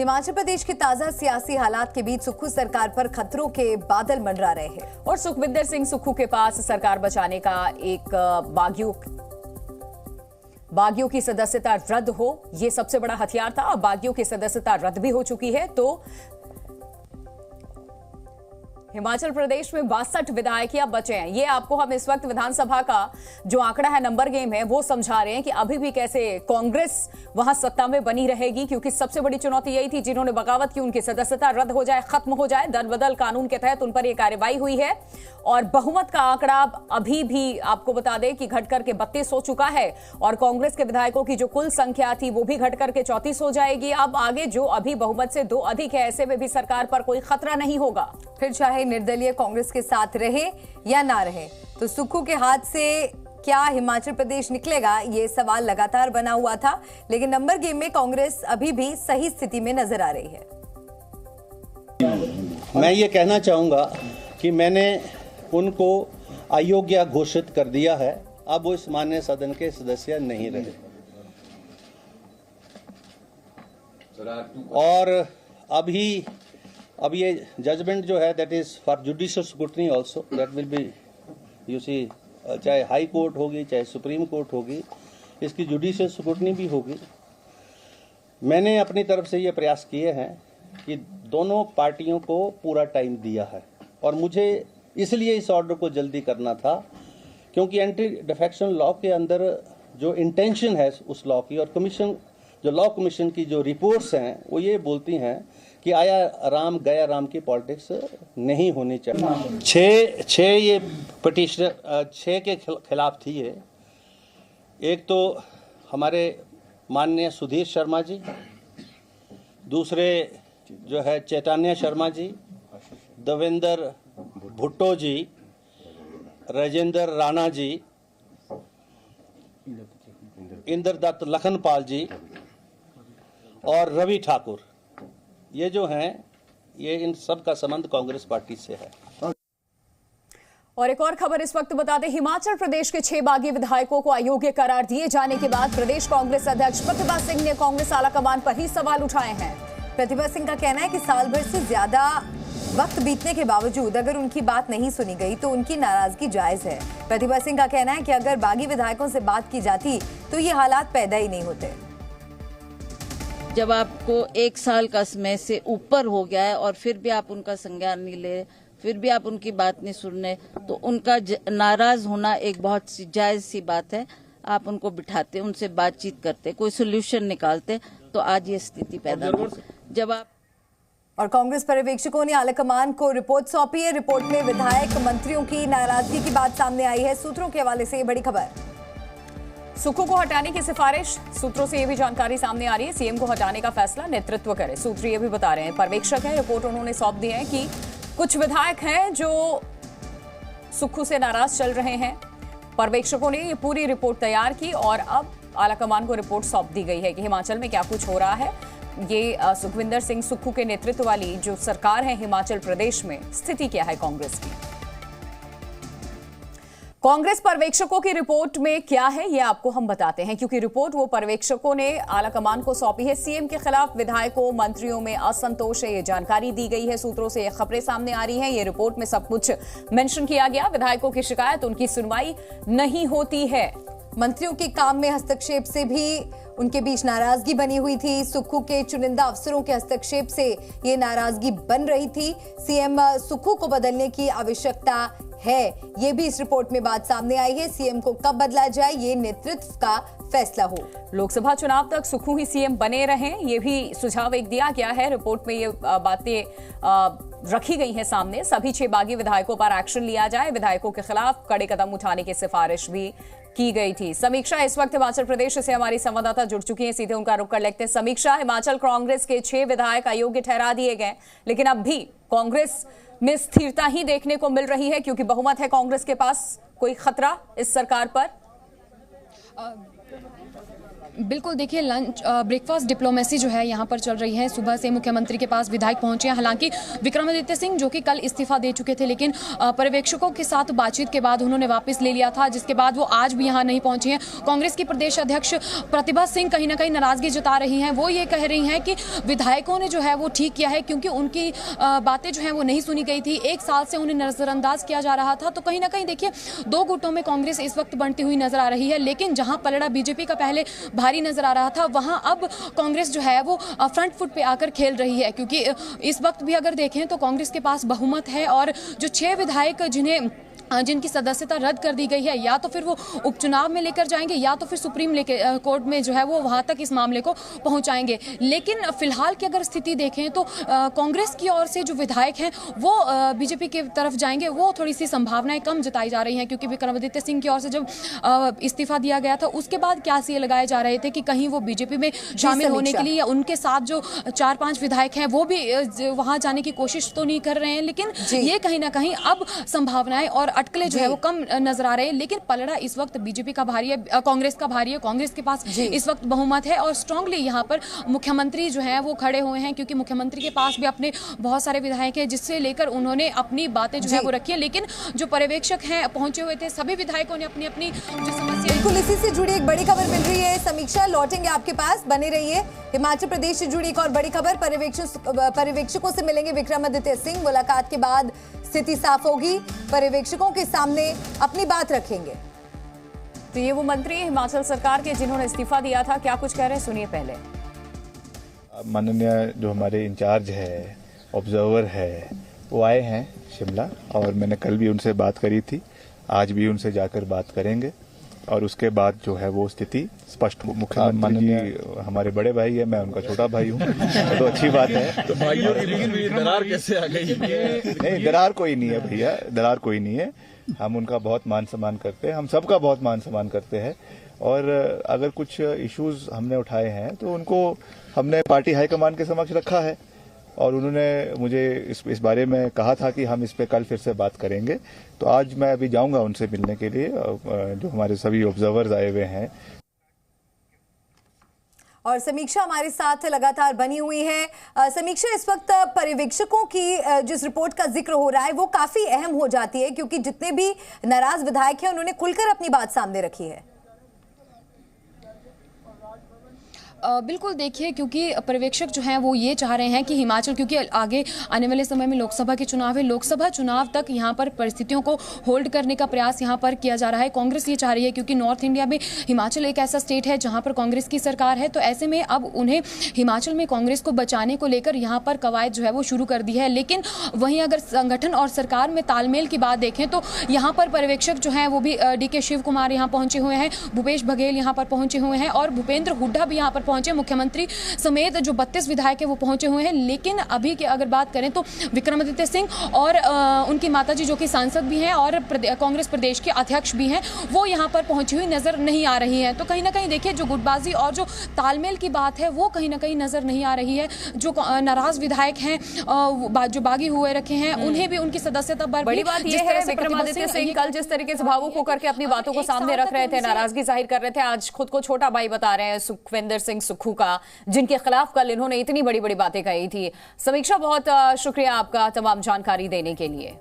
हिमाचल प्रदेश के ताजा सियासी हालात के बीच सुक्खू सरकार पर खतरों के बादल मंडरा रहे हैं और सुखविंदर सिंह सुक्खू के पास सरकार बचाने का एक बागियों की सदस्यता रद्द हो, ये सबसे बड़ा हथियार था। अब बागियों की सदस्यता रद्द भी हो चुकी है, तो हिमाचल प्रदेश में 62 विधायक अब बचे हैं। ये आपको हम इस वक्त विधानसभा का जो आंकड़ा है, नंबर गेम है, वो समझा रहे हैं कि अभी भी कैसे कांग्रेस वहां सत्ता में बनी रहेगी, क्योंकि सबसे बड़ी चुनौती यही थी। जिन्होंने बगावत की उनकी सदस्यता रद्द हो जाए, खत्म हो जाए। दल बदल कानून के तहत उन पर यह कार्रवाई हुई है और बहुमत का आंकड़ा अभी भी आपको बता दें कि घटकर के 32 हो चुका है और कांग्रेस के विधायकों की जो कुल संख्या थी वो भी घटकर के 34 हो जाएगी। अब आगे जो अभी बहुमत से 2 अधिक है, ऐसे में भी सरकार पर कोई खतरा नहीं होगा, फिर चाहे निर्दलीय कांग्रेस के साथ रहे या ना रहे। तो सुक्खू के हाथ से क्या हिमाचल प्रदेश निकलेगा, ये सवाल लगातार बना हुआ था, लेकिन नंबर गेम में कांग्रेस अभी भी सही स्थिति में नजर आ रही है। मैं ये कहना चाहूंगा कि मैंने उनको अयोग्य घोषित कर दिया है। अब वो इस माननीय सदन के सदस्य नहीं रहे और अब ये जजमेंट जो है that is for judicial scrutiny also, that will be you see, चाहे हाई कोर्ट होगी चाहे सुप्रीम कोर्ट होगी, इसकी जुडिशियल स्क्रूटनी भी होगी। मैंने अपनी तरफ से ये प्रयास किए हैं कि दोनों पार्टियों को पूरा टाइम दिया है और मुझे इसलिए इस ऑर्डर को जल्दी करना था क्योंकि एंटी डिफेक्शन लॉ के अंदर जो इंटेंशन है उस लॉ की, और कमीशन जो लॉ कमीशन की जो रिपोर्ट्स हैं वो ये बोलती हैं कि आया राम गया राम की पॉलिटिक्स नहीं होनी चाहिए। छह ये पिटीशनर 6 के खिलाफ थी ये। एक तो हमारे माननीय सुधीर शर्मा जी, दूसरे जो है चैतन्य शर्मा जी, देवेंद्र भुट्टो जी, राजेंद्र राणा जी, इंद्रदत्त लखनपाल जी और रवि ठाकुर। ये जो हैं ये इन सब का संबंध कांग्रेस पार्टी से है। और एक और खबर इस वक्त बता दें, हिमाचल प्रदेश के 6 बागी विधायकों को अयोग्य करार दिए जाने के बाद प्रदेश कांग्रेस अध्यक्ष प्रतिभा सिंह ने कांग्रेस आलाकमान पर ही सवाल उठाए हैं। प्रतिभा सिंह का कहना है कि साल भर से ज्यादा वक्त बीतने के बावजूद अगर उनकी बात नहीं सुनी गई तो उनकी नाराजगी जायज है। प्रतिभा सिंह का कहना है कि अगर बागी विधायकों से बात की जाती तो ये हालात पैदा ही नहीं होते। जब आपको 1 साल का समय से ऊपर हो गया है और फिर भी आप उनका संज्ञान नहीं ले, फिर भी आप उनकी बात नहीं सुन रहे, तो उनका नाराज होना एक बहुत सी जायज सी बात है। आप उनको बिठाते, उनसे बातचीत करते, कोई सोल्यूशन निकालते, तो आज ये स्थिति पैदा होती। जब आप और कांग्रेस पर्यवेक्षकों ने आलाकमान को रिपोर्ट सौंपी है। रिपोर्ट में विधायक मंत्रियों की नाराजगी की बात सामने आई है। सूत्रों के हवाले से बड़ी खबर, सुक्खू को हटाने की सिफारिश। सूत्रों से यह भी जानकारी सामने आ रही है, सीएम को हटाने का फैसला नेतृत्व करे। सूत्र ये भी बता रहे हैं, पर्यवेक्षक है, रिपोर्ट उन्होंने सौंप दी है कि कुछ विधायक हैं जो सुक्खू से नाराज चल रहे हैं। पर्यवेक्षकों ने ये पूरी रिपोर्ट तैयार की और अब आलाकमान को रिपोर्ट सौंप दी गई है कि हिमाचल में क्या कुछ हो रहा है। ये सुखविंदर सिंह सुक्खू के नेतृत्व वाली जो सरकार है हिमाचल प्रदेश में, स्थिति क्या है कांग्रेस की। कांग्रेस पर्यवेक्षकों की रिपोर्ट में क्या है ये आपको हम बताते हैं, क्योंकि रिपोर्ट वो पर्यवेक्षकों ने आलाकमान को सौंपी है। सीएम के खिलाफ विधायकों मंत्रियों में असंतोष है, ये जानकारी दी गई है। सूत्रों से ये खबरें सामने आ रही हैं। ये रिपोर्ट में सब कुछ मेंशन किया गया। विधायकों की शिकायत, उनकी सुनवाई नहीं होती है। मंत्रियों के काम में हस्तक्षेप से भी उनके बीच नाराजगी बनी हुई थी। सुक्खू के चुनिंदा अफसरों के हस्तक्षेप से ये नाराजगी बन रही थी। सीएम सुक्खू को बदलने की आवश्यकता है, ये भी इस रिपोर्ट में बात सामने आई है। सीएम को कब बदला जाए ये नेतृत्व का फैसला हो। लोकसभा चुनाव तक सुक्खू ही सीएम बने रहें, ये भी सुझाव एक दिया गया है। रिपोर्ट में ये बातें रखी गई हैं सामने। सभी 6 बागी विधायकों पर एक्शन लिया जाए, विधायकों के खिलाफ कड़े कदम उठाने की सिफारिश भी की गई थी। समीक्षा इस वक्त हिमाचल प्रदेश से हमारी संवाददाता जुड़ चुकी हैं, सीधे उनका रुख कर लेते हैं। समीक्षा, हिमाचल कांग्रेस के 6 विधायक अयोग्य ठहरा दिए गए, लेकिन अब भी कांग्रेस में स्थिरता ही देखने को मिल रही है क्योंकि बहुमत है कांग्रेस के पास। कोई खतरा इस सरकार पर? बिल्कुल, देखिए लंच ब्रेकफास्ट डिप्लोमेसी जो है यहाँ पर चल रही है। सुबह से मुख्यमंत्री के पास विधायक पहुंचे हैं। हालांकि विक्रमादित्य सिंह जो कि कल इस्तीफा दे चुके थे, लेकिन पर्यवेक्षकों के साथ बातचीत के बाद उन्होंने वापस ले लिया था, जिसके बाद वो आज भी यहाँ नहीं पहुंचे हैं। कांग्रेस की प्रदेश अध्यक्ष प्रतिभा सिंह कहीं ना कहीं नाराजगी जता रही हैं। वो ये कह रही हैं कि विधायकों ने जो है वो ठीक किया है, क्योंकि उनकी बातें जो है वो नहीं सुनी गई थी। 1 साल से उन्हें नजरअंदाज किया जा रहा था। तो कहीं ना कहीं देखिए, 2 गुटों में कांग्रेस इस वक्त बढ़ती हुई नजर आ रही है। लेकिन जहां पलड़ा बीजेपी का पहले भारी नजर आ रहा था, वहां अब कांग्रेस जो है वो फ्रंट फुट पे आकर खेल रही है, क्योंकि इस वक्त भी अगर देखें तो कांग्रेस के पास बहुमत है और जो 6 विधायक जिनकी सदस्यता रद्द कर दी गई है, या तो फिर वो उपचुनाव में लेकर जाएंगे या तो फिर सुप्रीम कोर्ट में जो है वो वहां तक इस मामले को पहुंचाएंगे। लेकिन फिलहाल की अगर स्थिति देखें तो कांग्रेस की ओर से जो विधायक हैं वो बीजेपी की तरफ जाएंगे, वो थोड़ी सी संभावनाएं कम जताई जा रही हैं, क्योंकि विक्रमादित्य सिंह की ओर से जब इस्तीफा दिया गया था उसके बाद क्या ये लगाए जा रहे थे कि कहीं वो बीजेपी में शामिल होने के लिए या उनके साथ जो 4-5 विधायक हैं वो भी वहां जाने की कोशिश तो नहीं कर रहे हैं। लेकिन ये कहीं ना कहीं अब संभावनाएं और अटकले जो है वो कम नजर आ रहे हैं। लेकिन पलड़ा इस वक्त बीजेपी का भारी है, कांग्रेस का भारी है। कांग्रेस के पास इस वक्त बहुमत है और स्ट्रांगली यहाँ पर मुख्यमंत्री जो है वो खड़े हुए हैं, क्योंकि मुख्यमंत्री के पास भी अपने बहुत सारे विधायक हैं, जिससे लेकर उन्होंने अपनी बातें जो है वो रखी है। लेकिन जो पर्यवेक्षक हैं पहुंचे हुए थे, सभी विधायकों ने अपनी अपनी जो समस्या। बिल्कुल, इसी से जुड़ी एक बड़ी खबर मिल रही है। समीक्षा, लौटेंगे आपके पास, बने रहिए। हिमाचल प्रदेश से जुड़ी एक और बड़ी खबर, पर्यवेक्षकों से मिलेंगे विक्रमादित्य सिंह। मुलाकात के बाद स्थिति साफ होगी, पर्यवेक्षकों के सामने अपनी बात रखेंगे। तो ये वो मंत्री हिमाचल सरकार के जिन्होंने इस्तीफा दिया था, क्या कुछ कह रहे हैं सुनिए पहले। माननीय जो हमारे इंचार्ज है, ऑब्जर्वर है, वो आए हैं शिमला और मैंने कल भी उनसे बात करी थी, आज भी उनसे जाकर बात करेंगे और उसके बाद जो है वो स्थिति स्पष्ट हो। मुख्यमंत्री हमारे बड़े भाई है, मैं उनका छोटा भाई हूँ, तो अच्छी बात है। तो भाइयों के बीच में दरार कैसे आ गई? नहीं, दरार कोई नहीं है भैया, दरार कोई नहीं है। हम उनका बहुत मान सम्मान करते हैं, हम सबका बहुत मान सम्मान करते हैं। और अगर कुछ इश्यूज हमने उठाए हैं तो उनको हमने पार्टी हाईकमान के समक्ष रखा है और उन्होंने मुझे इस बारे में कहा था कि हम इस पे कल फिर से बात करेंगे। तो आज मैं अभी जाऊंगा उनसे मिलने के लिए, जो हमारे सभी ऑब्जर्वर्स आए हुए हैं। और समीक्षा हमारे साथ लगातार बनी हुई है। समीक्षा, इस वक्त पर्यवेक्षकों की जिस रिपोर्ट का जिक्र हो रहा है वो काफी अहम हो जाती है, क्योंकि जितने भी नाराज विधायक हैं उन्होंने खुलकर अपनी बात सामने रखी है। बिल्कुल, देखिए, क्योंकि पर्यवेक्षक जो हैं वो ये चाह रहे हैं कि हिमाचल, क्योंकि आगे आने वाले समय में लोकसभा के चुनाव है, लोकसभा चुनाव तक यहाँ पर परिस्थितियों को होल्ड करने का प्रयास यहाँ पर किया जा रहा है। कांग्रेस ये चाह रही है, क्योंकि नॉर्थ इंडिया में हिमाचल एक ऐसा स्टेट है जहाँ पर कांग्रेस की सरकार है, तो ऐसे में अब उन्हें हिमाचल में कांग्रेस को बचाने को लेकर यहाँ पर कवायद जो है वो शुरू कर दी है। लेकिन वहीं अगर संगठन और सरकार में तालमेल की बात देखें तो यहाँ पर पर्यवेक्षक जो हैं वो भी DK शिव कुमार यहाँ पहुंचे हुए हैं, भूपेश बघेल यहाँ पर पहुंचे हुए हैं और भूपेंद्र हुड्डा भी यहाँ पर पहुंचे, मुख्यमंत्री समेत जो 32 विधायक है वो पहुंचे हुए हैं। लेकिन अभी की अगर बात करें तो विक्रमादित्य सिंह और उनकी माताजी जो कि सांसद भी हैं और कांग्रेस प्रदेश के अध्यक्ष भी हैं, वो यहाँ पर पहुंची हुई नजर नहीं आ रही है। तो कहीं ना कहीं देखिए, जो गुटबाजी और जो तालमेल की बात है वो कहीं ना कहीं नजर नहीं आ रही है। जो नाराज विधायक हैं, जो बागी हुए रखे हैं, उन्हें भी उनकी सदस्यता बड़ी बात यह है, विक्रमादित्य सिंह कल जिस तरीके से भावुक होकर के अपनी बातों को सामने रख रहे थे, नाराजगी जाहिर कर रहे थे, आज खुद को छोटा भाई बता रहे हैं सुखविंदर सिंह सुक्खू का, जिनके खिलाफ कल इन्होंने इतनी बड़ी बड़ी बातें कही थी। समीक्षा, बहुत शुक्रिया आपका तमाम जानकारी देने के लिए।